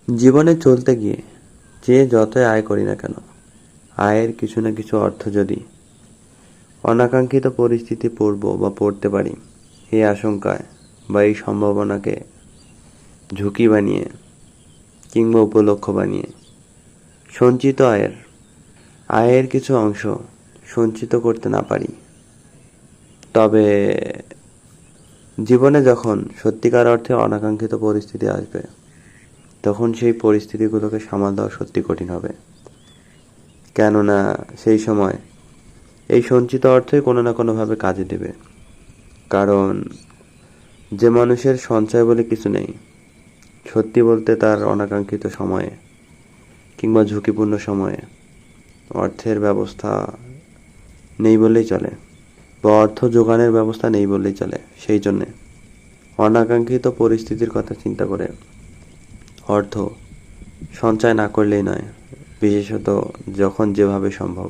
জীবনে চলতে গিয়ে যে যতই আয় করি না কেন, আয়ের কিছু না কিছু অর্থ যদি অনাকাঙ্ক্ষিত পরিস্থিতি পড়ব বা পড়তে পারি, এই আশঙ্কায় বা এই সম্ভাবনাকে ঝুঁকি বানিয়ে কিংবা উপলক্ষ বানিয়ে সঞ্চিত আয়ের কিছু অংশ সঞ্চিত করতে না পারি, তবে জীবনে যখন সত্যিকার অর্থে অনাকাঙ্ক্ষিত পরিস্থিতি আসবে, তখন সেই পরিস্থিতিগুলোকে সামাল দেওয়া সত্যি কঠিন হবে। কেননা সেই সময় এই সঞ্চিত অর্থই কোনো না কোনোভাবে কাজে দেবে। কারণ যে মানুষের সঞ্চয় বলে কিছু নেই, সত্যি বলতে তার অনাকাঙ্ক্ষিত সময়ে কিংবা ঝুঁকিপূর্ণ সময়ে অর্থের ব্যবস্থা নেই বললেই চলে, বা অর্থ যোগানের ব্যবস্থা নেই বললেই চলে। সেই জন্যে অনাকাঙ্ক্ষিত পরিস্থিতির কথা চিন্তা করে অর্থ সঞ্চয় না করলেই নয়, বিশেষত যখন যেভাবে সম্ভব।